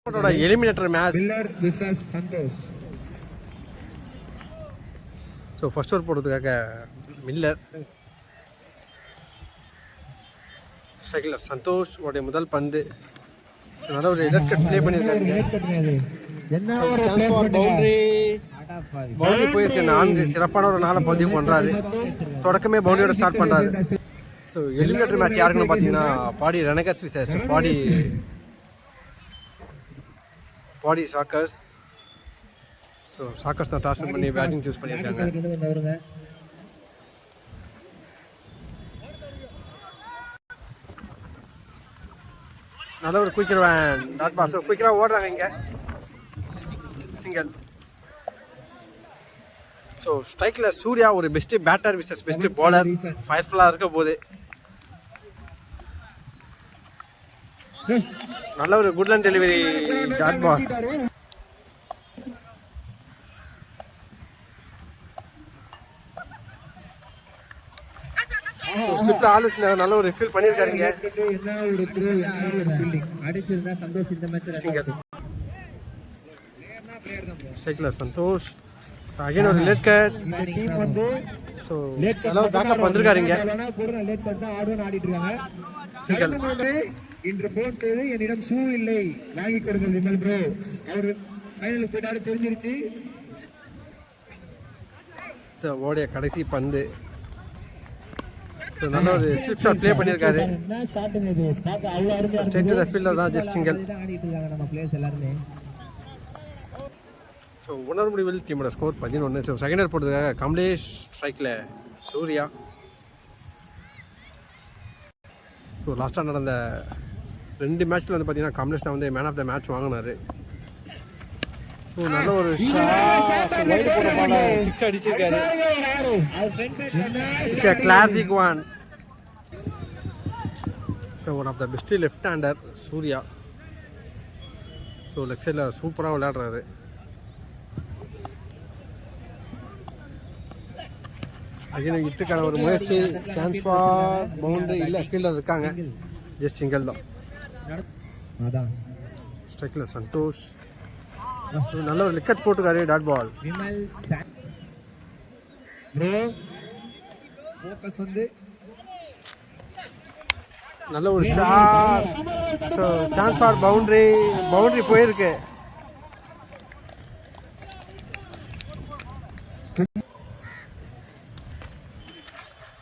Eliminator match. So first over போடுறதுக்காக Miller, செகண்ட்ல சந்தோஷ் உடைய முதல் பந்து. நல்ல ஒரு ரெட் கட் ப்ளே பண்ணியிருக்காங்க. பவுண்டரி போயிருக்கு. 4 சிறப்பான ஒரு 4 பதிவு பண்ணுறாரு. தொடக்கமே பவுண்டரியோட ஸ்டார்ட் பண்ணுறாரு. ஸோ எலிமினேட்டர் மேட்ச் யாருக்குன்னு பார்த்தீங்கன்னா பாடி ரெனகர்ஸ் விசஸ் பாடி சாக்கர்ஸ். ஸோ சாக்கர்ஸ் தான் டாஸ் பண்ணி பேட்டிங் சூஸ் பண்ணியிருக்காங்க. நல்ல ஒரு குயிக்கர் டாட் பாஸ். குயிக்கராக ஓடுறாங்க இங்கே. சிங்கிள். ஸோ ஸ்ட்ரைக்கில் சூர்யா ஒரு best batter versus best bowler. ஃபயர்ஃபுல்லாக இருக்க போது. நல்ல ஒரு good line delivery dot ball. ஸ்லிப்ல ஆள் வச்சிருந்தாங்க. நல்ல ஒரு ஃபீல் பண்ணியிருக்காருங்க. ஸ்ட்ரைக்கில் சந்தோஷ். அகைன் ஒரு லேட் கட். ஸோ நல்லா பேக்கப் வந்திருக்காருங்க. சிங்கிள். இன்று போட்டு என்னிடம் ஷூ இல்லை, வாங்கி கொடுங்கள் விமல் ப்ரோ. அவர் ஃபைனலுக்கு போயிட்டாரு தெரிஞ்சிருச்சு. ஓடைய கடைசி பந்து. நல்ல ஒரு ஸ்லிப் ஷாட் ப்ளே பண்ணியிருக்காரு. ஸ்ட்ரைட் டு தி ஃபீல்டர் தான். Just single. நம்ம பிளேயர்ஸ் எல்லாரும். ஸோ உணர் முடிவில் டீமோட ஸ்கோர் 11. ஸோ செகண்ட் இயர் போட்டதுக்காக கமலேஷ், ஸ்ட்ரைக்கில் சூர்யா. ஸோ லாஸ்ட்டாக நடந்த 2 மேட்ச்சில் வந்து பார்த்தீங்கன்னா கமலேஷ் தான் வந்து மேன் ஆஃப் த மேட்ச் வாங்கினார். ஸோ நல்ல ஒரு சிக்ஸ் அடிச்சிருக்காரு. Classic one. So one of the best left hander Surya. So left சைடில் சூப்பராக விளையாடுறாரு. அகைன் இட்டுக்கான ஒரு முயற்சி. Chance for boundary. இல்லை, ஃபீல்டர் இருக்காங்க. ஜஸ்ட் சிங்கிள் தான். ஸ்ட்ரைக்கில் சந்தோஷ். நல்ல ஒரு விக்கெட் போட்டுக்காரு. Dot ball. நல்ல ஒரு shot. So chance for boundary போயிருக்கு.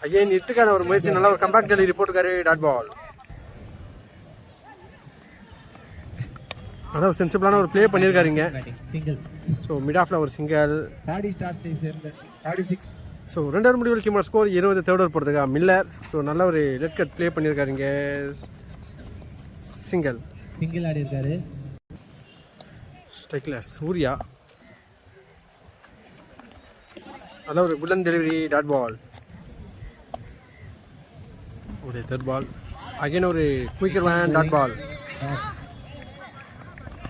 அகைன் இட்டுக்கான ஒரு முயற்சி. நல்ல ஒரு கம்பேக் டெலிவரி போட்டுக்காரு. Dot ball. நல்ல ஒரு சென்சிபிளான ஒரு ப்ளே பண்ணியிருக்காருங்க. ஸோ மிட் ஆஃப்ல ஒரு சிங்கிள். ஸோ 2 முடிவில் டீமோட ஸ்கோர் 20. தேர்ட் ஓவர் போடுறதுக்கா மில்லர். ஸோ நல்ல ஒரு ரெட் கட் ப்ளே பண்ணியிருக்காருங்க. சிங்கிள் ஆடி இருக்காரு. ஸ்ட்ரைக்கில் சூர்யா. நல்ல ஒரு குட் டெலிவரி. Dot ball. ஒரு தேர்ட் பால். அகைன் ஒரு quicker one. Dot ball.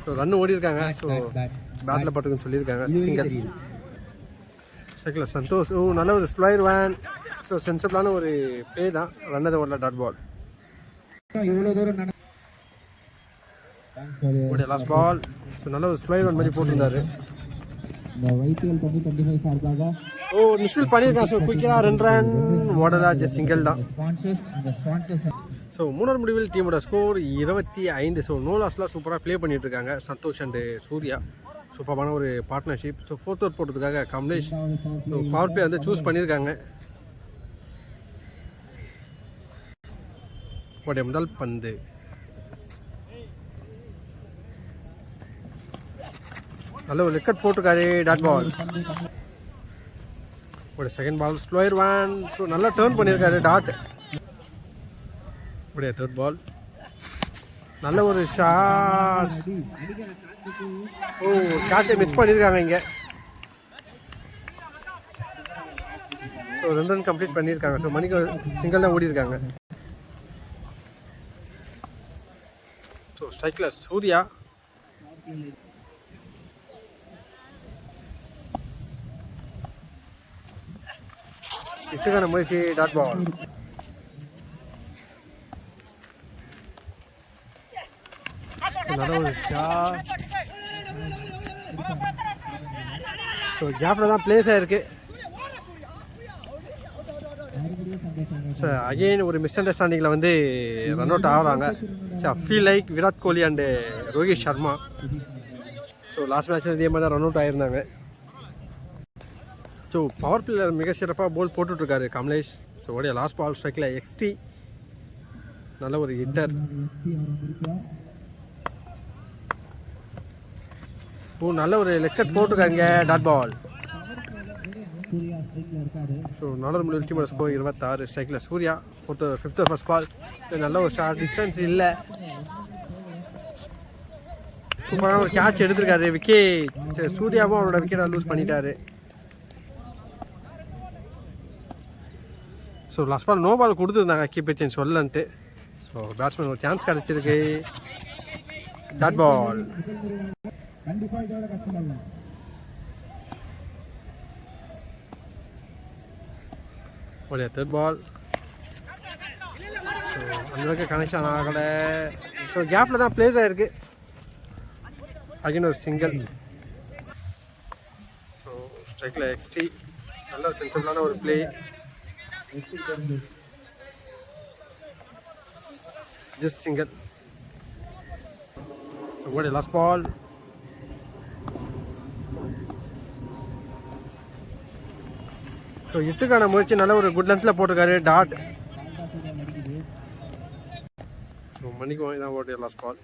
So run ஓடி இருக்காங்க. ஸோ பேட்டில் பட்டுக்குன்னு சொல்லியிருக்காங்க. சிங்கிள். ஸ்ட்ரைக்கில் சந்தோஷ். நல்ல ஒரு ஸ்லோயர் வேன். ஸோ சென்சிபிளான ஒரு ப்ளே தான். ரன்னதை ஓடல. Dot ball. Last ball. So நல்ல ஒரு ஸ்லோயர் வேன் மாதிரி போட்டிருந்தாரு. மிஸ்ஃபீல் பண்ணியிருக்காங்க. ஸோ குயிக்கராக 2 ரன் ஓடலா. ஜஸ்ட் சிங்கிள் தான். ஸோ 3 முடிவில் டீமோட ஸ்கோர் 25. ஸோ நோ லாஸ்லாம் சூப்பராக ப்ளே பண்ணிட்டு இருக்காங்க சந்தோஷ் அண்டு சூர்யா. சூப்பரான ஒரு பார்ட்னர்ஷிப். ஸோ 4th ஓவர் போட்டதுக்காக கமலேஷ். ஸோ பவர் பிளே வந்து சூஸ் பண்ணியிருக்காங்க. உடைய முதல் பந்து. நல்ல ஒரு விக்கெட் போட்டுருக்காரு. Dot ball. ஒரு second ball. Slower one. So நல்லா டேர்ன் பண்ணியிருக்காரு. டாட். உடைய தேர்ட் பால். நல்ல ஒரு ஷாட். கேட்சை மிஸ் பண்ணியிருக்காங்க இங்கே. ஸோ 2 ரன் கம்ப்ளீட் பண்ணியிருக்காங்க. ஸோ மணிக்கு சிங்கிள் தான் ஓடி இருக்காங்க. ஸோ ஸ்ட்ரைக்கில் சூர்யா. இட்டுக்கான முயற்சி. Dot ball. நல்ல ஒரு ஷாட். ஸோ கேப்பில் தான் பிளேஸ் ஆகிருக்கு. சார் அகெயின் ஒரு மிஸ் அண்டர்ஸ்டாண்டிங்கில் வந்து ரன் அவுட் ஆகிறாங்க. So feel like Virat Kohli and Rohit Sharma. So last மேட்ச்சில் இதே மாதிரி தான் ரன் அவுட் ஆகிருந்தாங்க. ஸோ பவர் பிளேயர் மிக சிறப்பாக போல் போட்டுட்ருக்காரு கமலேஷ். ஸோ உடைய லாஸ்ட் பால் ஸ்ட்ரைக்கில் எக்ஸ்டி நல்ல ஒரு ஹிட்டர். நல்ல ஒரு லெக்கட் போட்டிருக்காங்க. Dot ball. ஸோ நாலு முடிவு டீமோட ஸ்கோர் 26. ஸ்ட்ரைக்கில் சூர்யா ஃபிஃப்த் ஃபர்ஸ்ட் பால். நல்ல ஒரு ஷார்ட் டிஸ்டன்ஸ் இல்லை. சூப்பரான ஒரு கேட்ச் எடுத்திருக்காரு. விக்கெட். சூர்யாவும் அவரோட விக்கெட்டை லூஸ் பண்ணிட்டாரு. So last ball no ball கொடுத்துருந்தாங்க கீப்பர் சேஞ்ச் சொல்லன்ட்டு. ஸோ பேட்ஸ்மேன் ஒரு சான்ஸ் கிடச்சிருக்கு. Dot ball. ஒரு தேர்ட் பால். ஸோ அந்தளவுக்கு கனெக்ஷன் ஆகலை. ஸோ கேப்பில் தான் பிளேஸ் ஆகிருக்கு. அகைன் ஒரு சிங்கிள். ஸோ ஸ்ட்ரைக்கில் எக்ஸ்டி நல்ல சென்சிபிளான ஒரு play. Just single. So what a last ball. So இட்டுக்கான முயற்சி நல்ல ஒரு குட் லென்த்தில் போட்டிருக்காரு. டாட். ஸோ மணிக்கும் இதான் what a last ball.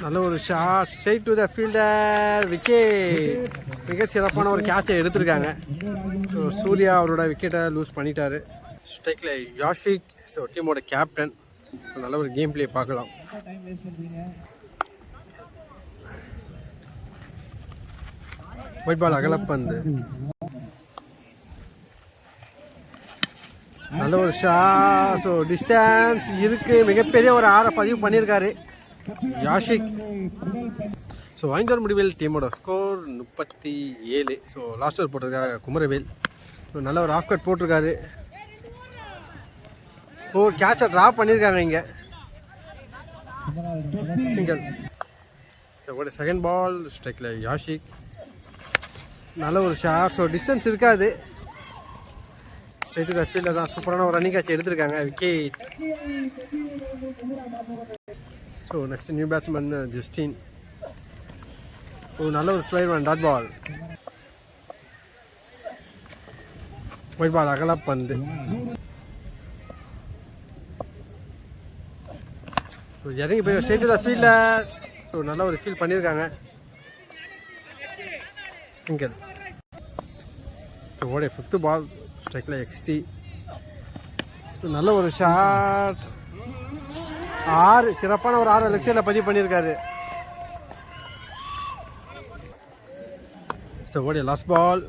நல்ல ஒரு shot straight to the fielder. Wicket. மிக சிறப்பான ஒரு கேட்சை எடுத்திருக்காங்க. ஸோ சூர்யா அவரோட விக்கெட்டை லூஸ் பண்ணிட்டாரு. ஸ்ட்ரைக்கில் யாஷிக். ஸோ டீமோட கேப்டன். நல்ல ஒரு கேம் பிளே பார்க்கலாம். ஒயிட் பால் அகலப்பந்து. நல்ல ஒரு ஷாட். ஸோ டிஸ்டன்ஸ் இருக்கு. மிகப்பெரிய ஒரு ஆரை பதிவு பண்ணியிருக்காரு யாஷிக். ஸோ 5 முடிவில் டீமோட ஸ்கோர் 37. ஸோ லாஸ்ட் ஓவர் போட்டிருக்காங்க குமரவேல். ஸோ நல்ல ஒரு ஆஃப் கட் போட்டிருக்காரு. கேட்சை ட்ராப் பண்ணியிருக்காங்க இங்கே. சிங்கிள். ஸோ ஒரு செகண்ட் பால். ஸ்ட்ரைக்கில் யாஷிக். நல்ல ஒரு ஷாட். ஸோ டிஸ்டன்ஸ் இருக்காது. ஸ்ட்ரைட்டு த ஃபீல்டில் தான் சூப்பரான ஒரு ரன்னிங் கேட்ச் எடுத்திருக்காங்க. Wicket. So next new batsman Justin. நல்ல ஒரு slight one. Dot ball. Wide ball அகலப்பந்து. ஸோ இறங்கி போய் ஸ்ட்ரைட்டு த ஃபீல்டர். ஸோ நல்ல ஒரு ஃபீல் பண்ணியிருக்காங்க. சிங்கிள். ஸோ ஓடைய ஃபிஃப்த்து பால். ஸ்ட்ரைக்கில் எக்ஸ்டி. ஸோ நல்ல ஒரு ஷாட். 6 சிறப்பான ஒரு 6 லெக்ஸில் பதிவு பண்ணியிருக்காரு. ஸோ ஓடைய லாஸ்ட் பால்.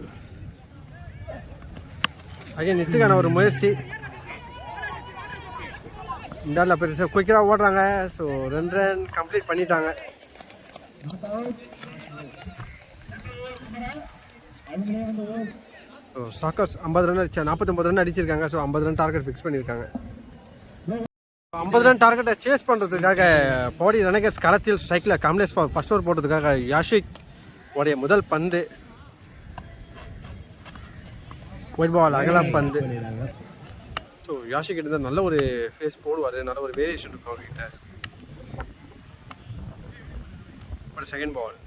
அகைன் நெட்டுக்கான ஒரு முயற்சி. இண்டாவில் பெருசாக குயிக்கராக ஓடுறாங்க. ஸோ 2 ரன் கம்ப்ளீட் பண்ணிட்டாங்க. ஸோ சாக்கர்ஸ் 50 ரன் அடிச்சா 49 ரன் அடிச்சிருக்காங்க. ஸோ 50 ரன் டார்கெட் ஃபிக்ஸ் பண்ணியிருக்காங்க. 50 ரன் டார்கெட்டை சேஸ் பண்ணுறதுக்காக பாடி ரனகர்ஸ் களத்தில் ஸ்ட்ரைக்கில் கமலேஷ் ஃபர்ஸ்ட் ஓவர் போட்டதுக்காக யாஷிக் உடைய முதல் பந்து. ஒயிட் பால் அகலப்பந்து. ஸோ யாஷிக் கிட்ட நல்ல ஒரு ஃபேஸ் போடுவார். நல்ல ஒரு வேரியேஷன் இருக்கும் அவர்கிட்ட. ஒரு செகண்ட் பால்.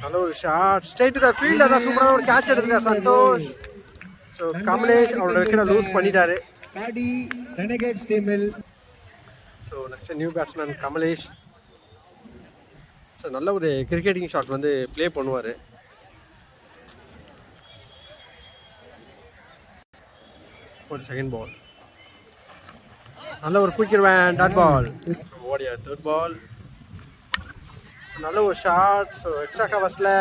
நல்ல ஒரு shot straight to the field. அதான் சூப்பரான ஒரு கேட்ச் எடுத்துருக்கார் சந்தோஷ். ஸோ கமலேஷ் அவரோட விக்கெட்டை லூஸ் பண்ணிட்டாரு. So next new batsman Kamlesh. So நல்ல ஒரு கிரிக்கெட்டிங் ஷாட் வந்து ப்ளே பண்ணுவார். ஒரு செகண்ட் பால். நல்ல ஒரு குயிக்கிடுவேன். Dot ball. ஓடியா தேர்ட் பால். நல்ல ஒரு ஷாட். ஸோ எக்ஸ்ட்ரா கவர்ஸில்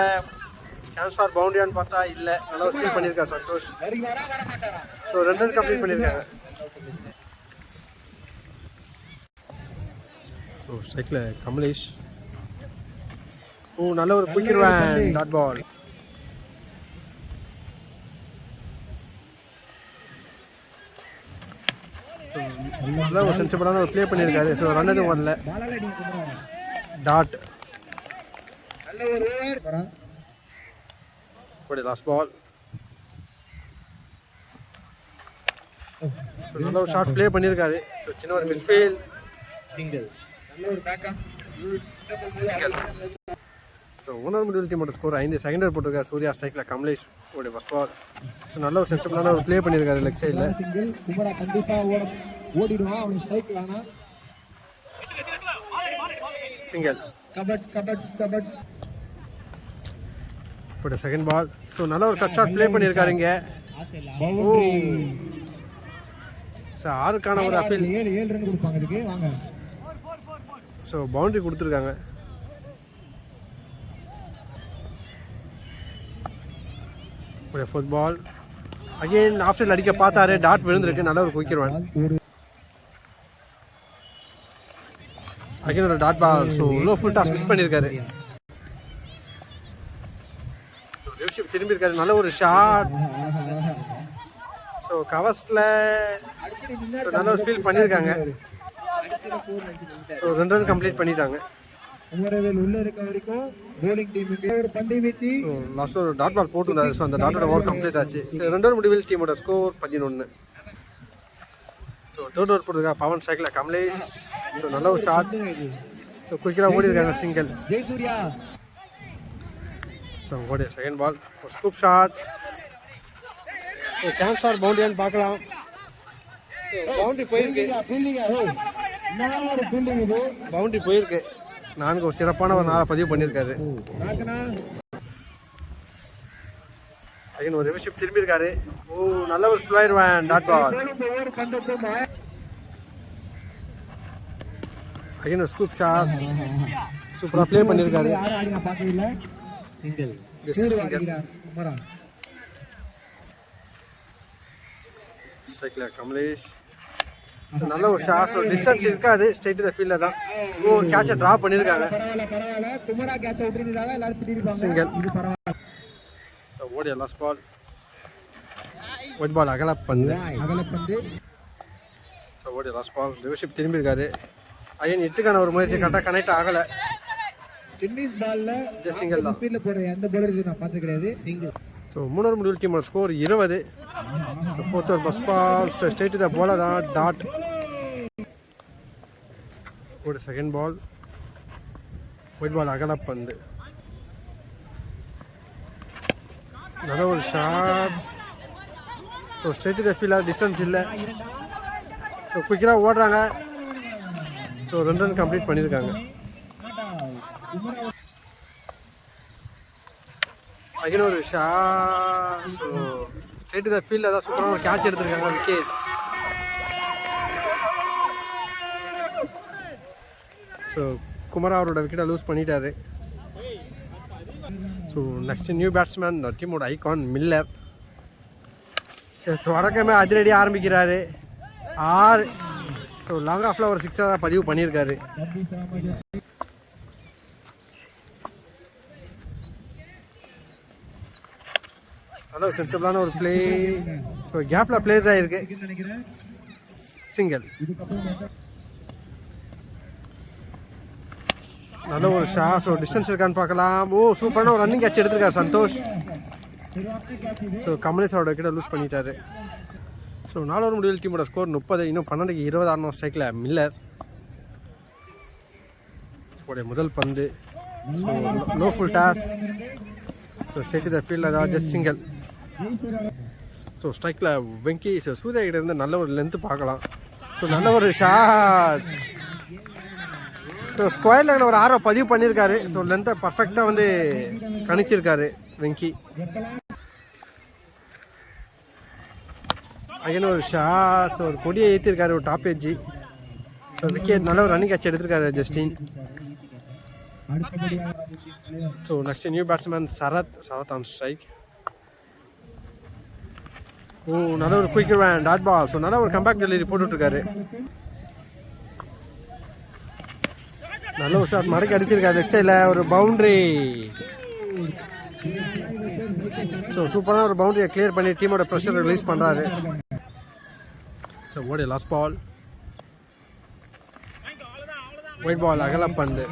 சான்ஸ் ஃபார் பவுண்டரியான்னு பார்த்தா இல்லை. நல்ல ஒரு ஃபீல் பண்ணியிருக்காரு சந்தோஷ். ஸோ 2 ரன் கம்ப்ளீட் பண்ணியிருக்காங்க. ஸோ ஸ்ட்ரைக்கில் கமலேஷ். நல்ல ஒரு குயிக்கிடுவேன். Dot ball. நல்ல ஒரு சென்சிபிளான ஒரு ப்ளே பண்ணியிருக்காரு. ஸோ ரன் எதுவும் வரல. பாலால அடிங்க குமரா. டாட். நல்ல ஒரு ஓவர். ஒரு லாஸ்ட் பால். ஸோ நல்ல ஒரு ஷார்ட் ப்ளே பண்ணியிருக்காரு. ஸோ சின்ன ஒரு மிஸ்ஃபீல். சிங்கிள். நல்ல ஒரு பேக்கப். ஸோ ஓனர் மிடில் டீமோட ஸ்கோர் 5. செகண்ட் ஓவர் போட்டிருக்காரு சூர்யா. ஸ்ட்ரைக்கில் கமலேஷ் உடைய ஃபர்ஸ்ட் பால். ஸோ நல்ல ஒரு சென்சிபிளான ஒரு ப்ளே பண்ணியிருக்காரு லெக் சைடில். சிங்கிள். குமரா கண்டிப்பா ஓடிடுவான். அவனுக்கு ஸ்ட்ரைக் வேணாம். சிங்கிள். கபட்ஸ். உடைய செகண்ட் பால். ஸோ நல்ல ஒரு கட் ஷாட் ப்ளே பண்ணியிருக்காரு இங்கே. ஸோ 6க்கான ஒரு அப்பீல். 7 ரன் கொடுப்பாங்க இதுக்கு. வாங்க. ஸோ பவுண்டரி கொடுத்துருக்காங்க. ஒரு ஃபுட்பால் அகெயின் ஆஃப் சைடில் அடிக்க பார்த்தாரு. டாட் விழுந்திருக்கு. நல்ல ஒரு குயிக்கிடுவான். அகெயின் ஒரு dot ball. So low full toss miss பண்ணியிருக்காரு. திரும்பி இருக்காரு. நல்ல ஒரு ஷாட். ஸோ கவர்ஸில் நல்ல ஒரு ஃபீல் பண்ணியிருக்காங்க. ஸோ 2 ரன் கம்ப்ளீட் பண்ணிட்டாங்க. உள்ள இருக்க வரைக்கும் bowling டீமுக்கு ஒரு பந்தை வீச்சு. லாஸ்ட் ஒரு டாட் பால் போட்டுருந்தாரு. ஸோ அந்த டாட்டோட ஓவர் கம்ப்ளீட் ஆச்சு. ஸோ 2 ஓவர் முடிவில் டீமோட ஸ்கோர் 11. ஸோ 3rd ஓவர் போட்டுருக்கா பவன் ஸ்ட்ரைக்கில் கமலேஷ். ஸோ நல்ல ஒரு ஷாட். ஸோ குயிக்கராக ஓடி இருக்காங்க. சிங்கிள். ஜெயசூர்யா. ஸோ ஓடிய செகண்ட் பால். ஒரு scoop shot. So chance for பவுண்டரியான்னு பார்க்கலாம். ஸோ பவுண்டரி போயிருக்கு. பவுண்டரி போயிருக்கு. 4 ஒரு சிறப்பான ஒரு நாளை பதிவு பண்ணியிருக்காரு. அகைன் ஒரு ரிவர்ஷிப் திரும்பி இருக்காரு. ஓ நல்ல ஒரு ஸ்லாயிடுவேன். Dot ball. அகைன் ஒரு ஸ்கூப் ஷாட். சூப்பராக ப்ளே பண்ணியிருக்காரு. ஸ்ட்ரைக்கில் கமலேஷ். நல்ல ஒரு ஷாட். ஒரு டிஸ்டன்ஸ் இருக்காது. ஸ்ட்ரைட் த ஃபீல்டில் தான். ஓ கேட்சை ட்ரா பண்ணியிருக்காங்க. சிங்கிள். ஸோ ஓடிய லாஸ்ட் பால். ஒயிட் பால் அகலப்பந்து. ஸோ ஓடிய லாஸ்ட் பால். ரிவர்ஷிப் திரும்பி இருக்காரு. அகைன் 8க்கான ஒரு முயற்சி கரெக்டாக கனெக்ட் ஆகலை. டென்னிஸ் பால்ல சிங்கிள் தான். ஸ்பீட்ல போற எந்த பவுலர் நான் பார்த்தது கிடையாது. சிங்கிள். ஸோ 3 ஓவர் முடிவில் டீமோட score 20. 4th over first ball. Straight the ball தான். டாட். ஒரு செகண்ட் பால். ஒயிட் பால் அகலப்பந்து. நல்ல ஒரு shot. So straight the fielder. Distance இல்லை. ஸோ குயிக்கராக ஓடுறாங்க. ஸோ 2 ரன் கம்ப்ளீட் பண்ணியிருக்காங்க. அகைன் ஒரு ஷாட். ஸோ ஸ்ட்ரைட் த ஃபீல்டில் தான் சூப்பரான ஒரு கேட்ச் எடுத்திருக்காங்க. விக்கெட். ஸோ குமரா அவரோட விக்கெட்டை லூஸ் பண்ணிட்டாரு. ஸோ நெக்ஸ்ட் நியூ பேட்ஸ்மேன் டீமோட ஐகான் மில்லர். தொடக்கமே அதிரடி ஆரம்பிக்கிறாரு. 6. ஸோ லாங் ஆஃபில் ஒரு 6 பதிவு பண்ணியிருக்காரு. நல்ல ஒரு சென்சிபிளான ஒரு பிளே. ஸோ கேப்பில் பிளேஸ் ஆகிருக்கு. சிங்கிள். நல்ல ஒரு ஷாட். ஸோ டிஸ்டன்ஸ் இருக்கான்னு பார்க்கலாம். ஓ சூப்பரான ஒரு ரன்னிங் கேட்ச் எடுத்திருக்காரு சந்தோஷ். ஸோ கமலேஷோட விக்கெட்டை லூஸ் பண்ணிட்டாரு. ஸோ 4 ஓவர் முடிவில் டீமோட ஸ்கோர் 30. இன்னும் 12க்கு 20 ஆடணும். ஸ்ட்ரைக்கில் மில்லர். உடைய முதல் பந்து. So low full toss. So straight the ஃபீல்டில் தான். Just single. ஸோ ஸ்ட்ரைக்கில் வெங்கி. ஸோ சூர்யா கிட்ட இருந்து நல்ல ஒரு லென்த்து பார்க்கலாம். ஸோ நல்ல ஒரு ஷாட். ஸோ ஸ்கொயரில் ஒரு 6 பதிவு பண்ணியிருக்காரு. ஸோ லென்த்தை பர்ஃபெக்டாக வந்து கணிச்சிருக்காரு வெங்கி. அகைன் ஒரு ஷாட். ஸோ ஒரு கொடியை ஏற்றிருக்காரு. ஒரு டாப் எட்ஜி. So wicket. நல்ல ஒரு ரன்னிங் கேட்ச் எடுத்திருக்காரு Justin. So next new batsman Sarath on strike. Oh நல்ல ஒரு quicker one. Dot ball. So நல்ல ஒரு கம்பேக் டெலிவரி போட்டுட்ருக்காரு. நல்ல ஒரு ஷாட் மடக்கி அடிச்சிருக்காரு லெக் சைடில். ஒரு பவுண்ட்ரி. ஸோ சூப்பரான ஒரு பவுண்டரியை கிளியர் பண்ணி டீமோட ப்ரெஷர் ரிலீஸ் பண்ணுறாரு. ஸோ ஓடிய லாஸ்ட் பால். ஒயிட் பால் அகலப்பந்து.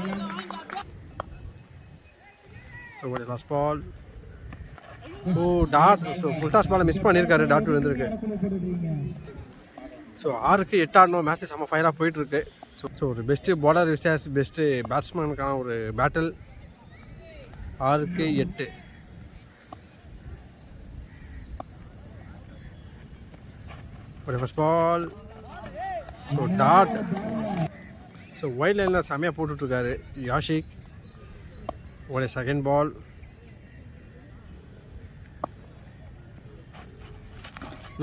ஸோ ஒரு last ball. Oh dot. So full toss பாலை மிஸ் பண்ணியிருக்காரு. டாட் விழுந்திருக்கு. ஸோ 6க்கு 8 ஆடணும். மேட்ச் செம்ம ஃபயராக போயிட்டுருக்கு. ஸோ ஒரு பெஸ்ட்டு பாலர் விசேஷ் பெஸ்ட்டு பேட்ஸ்மேனுக்கான ஒரு பேட்டில். 6க்கு 8. ஒரு first ball. So dot. So wide லைனில் செம்மையாக போட்டுட்ருக்காரு யாஷிக். ஒரு செகண்ட் பால்.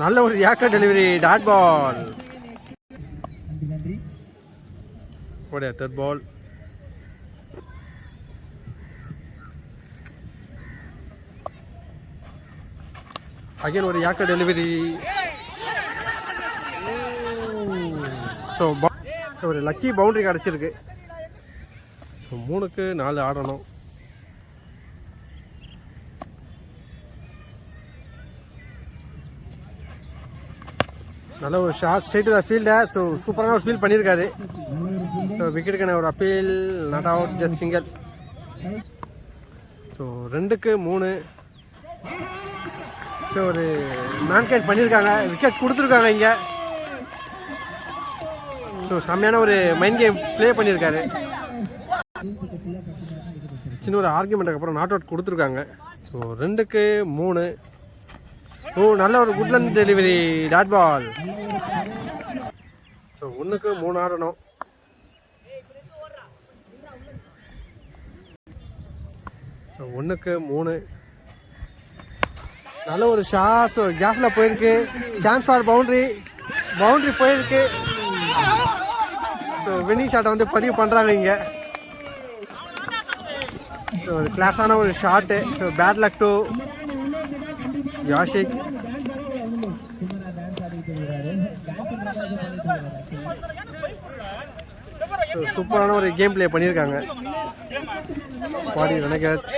நல்ல ஒரு யாக்கர் டெலிவரி. Dot ball. ஒரு தேர்ட் பால். அகைன் ஒரு யாக்கர் டெலிவரி. ஸோ ஒரு லக்கி பவுண்டரி கிடச்சிருக்கு. ஸோ 3க்கு 4 ஆடணும். நல்ல ஒரு ஷார்ட் ஸ்ட்ரைட் தான் ஃபீல்டர். ஸோ சூப்பரான ஒரு ஃபீல் பண்ணியிருக்காரு. ஸோ விக்கெட்டுக்கான ஒரு appeal. Not out, just single. So 2க்கு 3. ஸோ ஒரு மேன்கைண்ட் பண்ணியிருக்காங்க. விக்கெட் கொடுத்துருக்காங்க இங்கே. ஸோ செம்மையான ஒரு மைண்ட் கேம் ப்ளே பண்ணியிருக்காரு. சின்ன ஒரு ஆர்குமெண்ட்டுக்கு அப்புறம் நாட் அவுட் கொடுத்துருக்காங்க. ஸோ 2க்கு 3. ஓ நல்ல ஒரு good length delivery. Dot ball. So 1க்கு 3 ஆடணும். ஸோ 1க்கு 3. நல்ல ஒரு ஷாட். ஸோ கேப்பில் போயிருக்கு. Chance for boundary. பவுண்ட்ரி போயிருக்கு. ஸோ வின்னிங் ஷாட்டை வந்து பதிவு பண்ணுறாங்க இங்கே. ஸோ ஒரு கிளாஸான ஒரு shot. So bad luck to Yashik. So சூப்பரான ஒரு கேம் பிளே பண்ணியிருக்காங்க பாடி ரெனகேட்ஸ்.